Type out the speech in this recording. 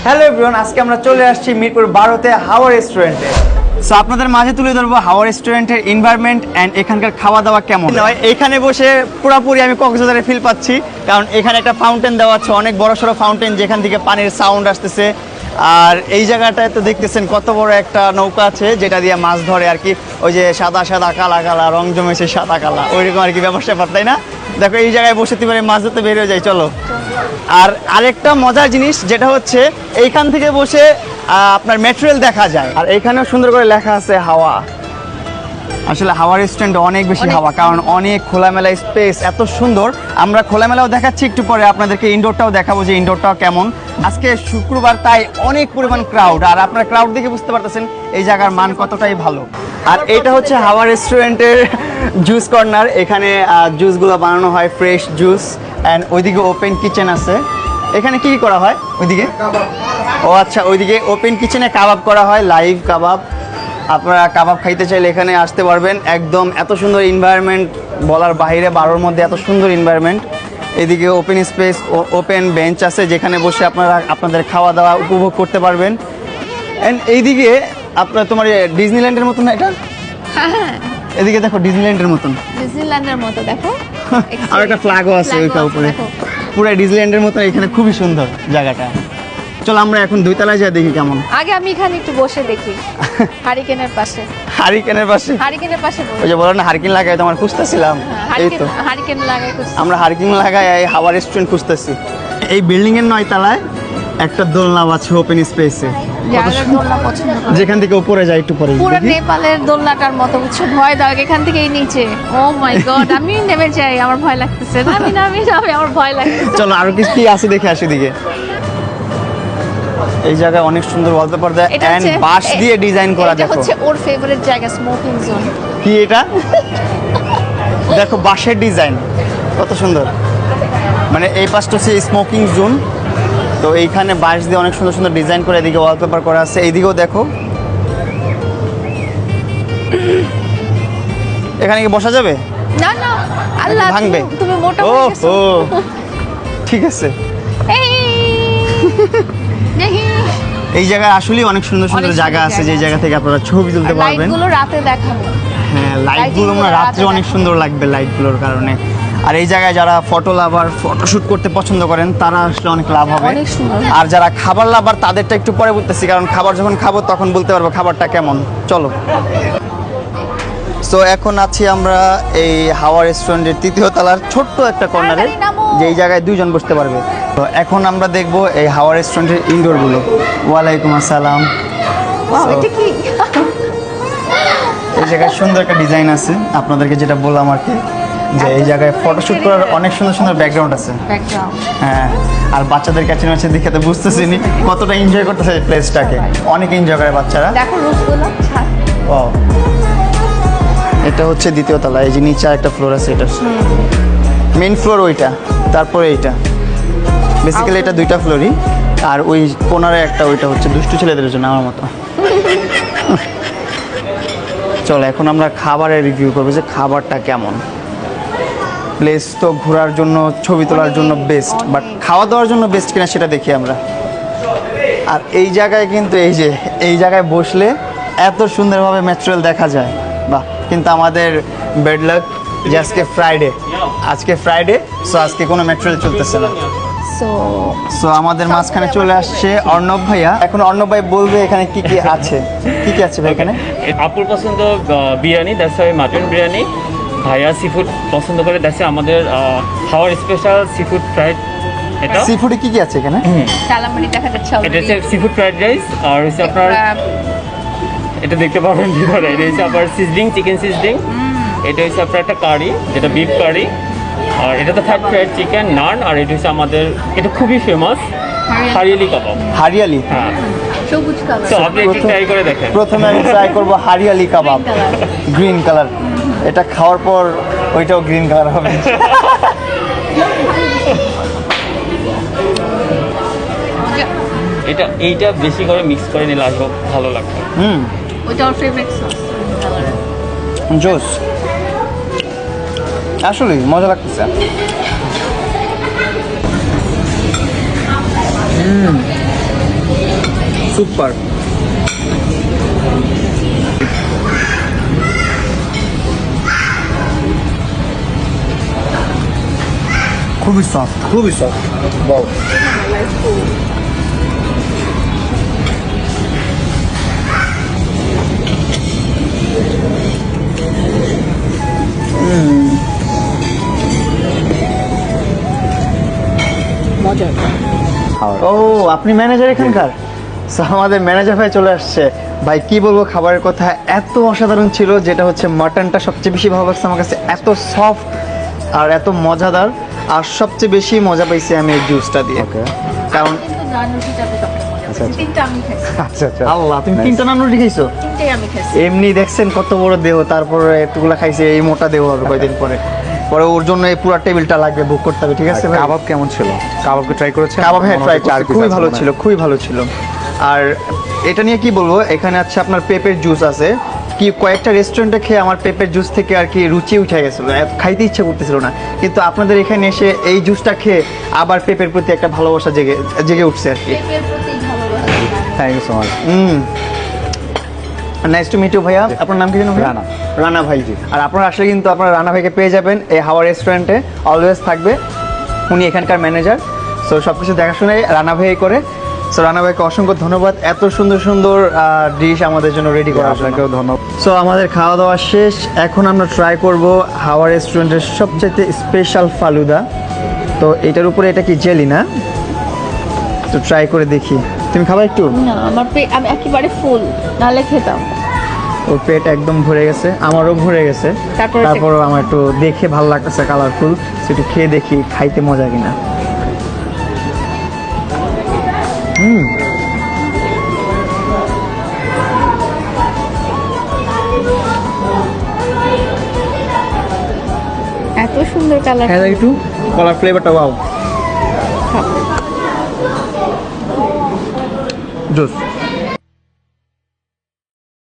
Hello everyone, আজকে আমরা চলে আসছি মিরপুর 12তে হাওয়া রেস্টুরেন্টে। সো আপনাদের মাঝে তুলে ধরবো হাওয়া রেস্টুরেন্টের এনভায়রনমেন্ট অ্যান্ড এখানকার খাওয়া দাওয়া কেমন নয়। এখানে বসে পুরোপুরি আমি কক্সবাজারে ফিল পাচ্ছি, কারণ এখানে একটা ফাউন্টেন দেওয়া আছে, অনেক বড় সড়ো ফাউন্টেন যেখান থেকে পানির সাউন্ড আসতেছে। আর এই জায়গাটায় তো দেখতেছেন কত বড় একটা নৌকা আছে যেটা দিয়ে মাছ ধরে আর কি, ওই যে সাদা সাদা কালা কালা রং জমেছে সাদা কালা ওইরকম আর কি ব্যবসা তাই না? দেখো এই জায়গায় বসে তুমি মাছ ধরতে বের হয়ে যায়, চলো। আর আরেকটা মজার জিনিস যেটা হচ্ছে এইখান থেকে বসে আপনার মেটেরিয়াল দেখা যায়, আর এইখানেও সুন্দর করে লেখা আছে হাওয়া। আসলে হাওয়া রেস্টুরেন্ট অনেক বেশি হাওয়া, কারণ অনেক খোলামেলা স্পেস, এত সুন্দর। আমরা খোলামেলাও দেখাচ্ছি, একটু পরে আপনাদেরকে ইনডোরটাও দেখাবো যে ইনডোরটাও কেমন। আজকে শুক্রবার, তাই অনেক পরিমাণ ক্রাউড, আর আপনারা ক্রাউড দেখে বুঝতে পারতেছেন এই জায়গার মান কতটাই ভালো। আর এটা হচ্ছে হাওয়া রেস্টুরেন্টের জুস কর্নার। এখানে জুসগুলো বানানো হয়, ফ্রেশ জুস। অ্যান্ড ওইদিকে ওপেন কিচেন আছে। এখানে কি করা হয় ওইদিকে? ও আচ্ছা, ওইদিকে ওপেন কিচেনে কাবাব করা হয়, লাইভ কাবাব। আপনারা কাবাব খাইতে চাইলে এখানে আসতে পারবেন। একদম এত সুন্দর এনভায়রনমেন্ট, বলার বাইরে, 12-র মধ্যে এত সুন্দর এনভায়রনমেন্ট। এদিকে ওপেন স্পেস, ওপেন বেঞ্চ আছে যেখানে বসে আপনারা আপনাদের খাওয়া দাওয়া উপভোগ করতে পারবেন। অ্যান্ড এইদিকে আপনার তোমার ডিজনিল্যান্ডের মতন না এটা? হ্যাঁ, এদিকে দেখো ডিজনিল্যান্ডের মতন, ডিজনিল্যান্ডের মতো দেখো। আর একটা ফ্ল্যাগও আছে ওইটা উপরে, পুরো ডিজনিল্যান্ডের মতন। এখানে খুবই সুন্দর জায়গাটা। চলো আমরা এখন 2 তলায় যাই, দেখি কেমন। আগে আমি এখানে একটু বসে দেখি হারিকেনের পাশে। হারিকেনের পাশে? হারিকেনের পাশে ওই যে বলো না হারিকেন লাগাই, তোমার খুঁজতেছিলাম। এই তো হারিকেন লাগাই আমরা হারিকেন লাগাই এই হাওয়া রেস্টুরেন্ট খুঁজতেছি। এই বিল্ডিং এর 9 তলায় একটা দোলনা আছে ওপেন স্পেসে, দোলনা পছন্দ করে, যেখান থেকে উপরে যায় একটু পরে। পুরো নেপালের দোলনাটার মতো, বুঝছো? ভয় দাও এখান থেকে এই নিচে। ও মাই গড, আমি নেমে যাই, আমার ভয় লাগতেছে। নামি আমার ভয় লাগতেছে। চলো আরো কিছু কি আছে দেখে আসি দিকে। এই জায়গায় অনেক সুন্দর ওয়ালপেপার দেয় এন্ড বাঁশ দিয়ে ডিজাইন করা। দেখো, এটা হচ্ছে ওর ফেভারিট জায়গা, স্মোকিং জোন। কি এটা? দেখো বাঁশের ডিজাইন কত সুন্দর। মানে এই পাশটা হচ্ছে স্মোকিং জোন, তো এইখানে বাঁশ দিয়ে অনেক সুন্দর সুন্দর ডিজাইন করে এদিকে ওয়ালপেপার করা আছে। এইদিকেও দেখো, এখানে কি বসা যাবে? না না, আল্লাহ, ভাঙবে। তুমি মোটা ও হয়ে গেছো। ও ঠিক আছে। এই জায়গায় আসলে অনেক সুন্দর সুন্দর জায়গা আছে, যে জায়গা থেকে আপনারা ছবি তুলতে পারবেন। লাইটগুলো রাতে দেখাবো। হ্যাঁ, লাইটগুলো আমরা রাত্রে অনেক সুন্দর লাগবে লাইটগুলোর কারণে। আর এই জায়গায় যারা ফটো লাভার, ফটোশুট করতে পছন্দ করেন, তারা আসলে অনেক লাভ হবে। আর যারা খাবার লাভার, তাদেরটা একটু পরে বলতেছি, কারণ খাবার যখন খাবো তখন বলতে পারবো খাবারটা কেমন। চলো। সো এখন আছি আমরা এই হাওয়া রেস্টুরেন্টের 3য় তলার ছোট্ট একটা কর্নারে, যেই জায়গায় 2 জন বসতে পারবে। তো এখন আমরা দেখবো এই হাওয়া রেস্টুরেন্টের ইনডোরগুলো। ওয়ালাইকুম আসসালাম। এটা কি? এই জায়গায় সুন্দর একটা ডিজাইন আছে, আপনাদেরকে যেটা বললাম আর কি, যে এই জায়গায় ফটোশুট করার অনেক সুন্দর সুন্দর ব্যাকগ্রাউন্ড আছে। হ্যাঁ, আর বাচ্চাদের কাছে মাছে দেখে তো বুঝতেছিনি কতটা এনজয় করতেছে এই প্লেসটাকে। অনেক এনজয় করে বাচ্চারা। দেখো রুফগুলো। ও, এটা হচ্ছে 2য় তলা। এই যে নিচে একটা ফ্লোর আছে, এটা মেইন ফ্লোর ওইটা, তারপরে এইটা। বেসিক্যালি এটা 2টা ফ্লোরই, আর ওই কোনারে একটা, ওইটা হচ্ছে দুষ্টু ছেলেদের জন্য, আমার মতো। চলো এখন আমরা খাবারের রিভিউ করবো, যে খাবারটা কেমন। প্লেস তো ঘোরার জন্য, ছবি তোলার জন্য বেস্ট, বাট খাওয়া দাওয়ার জন্য বেস্ট কিনা সেটা দেখি আমরা। আর এই জায়গায় কিন্তু এই জায়গায় বসলে এত সুন্দরভাবে ম্যাটেরিয়াল দেখা যায়, বাহ। কিন্তু আমাদের বেড লাক যে আজকে ফ্রাইডে, সো আজকে কোনো ম্যাটেরিয়াল চলতেছে না। সো আমাদের মাঝখানে চলে আসছে অর্ণব ভাইয়া। এখন অর্ণব ভাই বলবে এখানে কি কি আছে। কি কি আছে ভাই এখানে? আপুর পছন্দ biryani, that's why mutton biryani. ভাইয়া সি ফুড পছন্দ করে, দ্যাটস আমাদের হাওয়ার স্পেশাল সি ফুড ফ্রাইড। এটা সি ফুডে কি কি আছে এখানে? কালামানি দেখা যাচ্ছে। এটা হচ্ছে সি ফুড ফ্রাইড রাইস, আর হচ্ছে আপনার এটা দেখতে পাবেন ভিতরে। এটা হচ্ছে আপনার সিজলিং, চিকেন সিজলিং। এটা হচ্ছে আপনার একটা কারি, যেটা বিফ কারি। আর এটা তো ফ্রাইড চিকেন নান। আর এটা হচ্ছে আমাদের, এটা খুবই ফেমাস হারিয়ালি কাবাব। হারিয়ালি? হ্যাঁ, সবুজ কালার। তো আপনি একটু ট্রাই করে দেখেন। প্রথমে আমি ট্রাই করব হারিয়ালি কাবাব, গ্রিন কালার। এটা খাওয়ার পর ওইটাও গ্রিন কালার হবে। এইটা বেশি করে মিক্স করে নিলে আসবে, ভালো লাগবে। ওইটা আমার ফেভারিট সস। জোস, আসলে মজা লাগতেছে। সুপার। খুবই সফট, খুবই সফট। বাও। মজার। ও আপনি ম্যানেজার এখানকার? So, আমাদের ম্যানেজার ভাই চলে আসছে। ভাই কি বলবো, খাবারের কথা এত অসাধারণ ছিল, যেটা হচ্ছে মাটনটা সবচেয়ে বেশি ভালো লাগছে আমার কাছে, এত সফট আর এত মজাদার। আর সবচেয়ে বেশি মজা পাইছি আমি এই জুসটা দিয়ে, কারণ কিন্তু নান রুটিটাতে সবচেয়ে মজা পেয়েছি। তিনটা আমি খাইছি। আচ্ছা আচ্ছা আল্লাহ, তুমি 3টা নান রুটি খাইছো? তিনটাই আমি খাইছি। এমনি দেখছেন কত বড় দেহ, তারপরে এতগুলা খাইছে, এই মোটা দেহ হবে কয়দিন পরে। পরে ওর জন্য এই পুরো টেবিলটা লাগবে, বুক করতে হবে, ঠিক আছে ভাই? কাবাব কেমন ছিল? কাবাবকে ট্রাই করেছেন? কাবাব হ্যাঁ মনে ট্রাই হচ্ছে 4 করছি, piece খুবই আছে ভালো মনে হয়। ছিল, খুবই ভালো ছিল। আর এটা নিয়ে কি বলবো, এখানে আছে আপনার পেঁপের জুস আছে। কি কয়েকটা রেস্টুরেন্টে খেয়ে আমার পেঁপের জুস থেকে আর কি রুচি উঠে গেছিলো, খাইতে ইচ্ছা করতেছিল না, কিন্তু আপনাদের এখানে এসে এই জুসটা খেয়ে আবার পেঁপের প্রতি একটা ভালোবাসা জেগে উঠছে আর কি। পেঁপের প্রতি ভালোবাসা। Thank you so much. Nice to meet you ভাইয়া। আপনার নাম কি জানো? রানা। রানা ভাই। আর আপনারা আসলে কিন্তু আপনারা রানা ভাইকে পেয়ে যাবেন এই হাওয়া রেস্টুরেন্টে, অলওয়েজ থাকবে, উনি এখানকার ম্যানেজার। সো সব কিছু দেখাশোনাই রানা ভাই করে। সো রানা ভাইকে অসংখ্য ধন্যবাদ এত সুন্দর সুন্দর ডিশ আমাদের জন্য রেডি করার জন্য। আপনাকেও ধন্যবাদ। সো আমাদের খাওয়া দাওয়া শেষ, এখন আমরা ট্রাই করব হাওয়া রেস্টুরেন্টের সবচেয়ে স্পেশাল ফালুদা। তো এটার উপরে এটা কি জেলি না? তো ট্রাই করে দেখি। তুমি খাবা একটু? না আমার পেট, আমি একেবারে ফুল, নাহলে খেতাম। ওর পেট একদম ভরে গেছে, আমারও ভরে গেছে। তারপরও আমার একটু দেখে ভালো লাগতেছে, কালারফুল, সেটা খেয়ে দেখি খাইতে মজা কিনা। এত সুন্দর কালার। হ্যাঁ একটু কলার ফ্লেভারটা, ওয়াও। জুস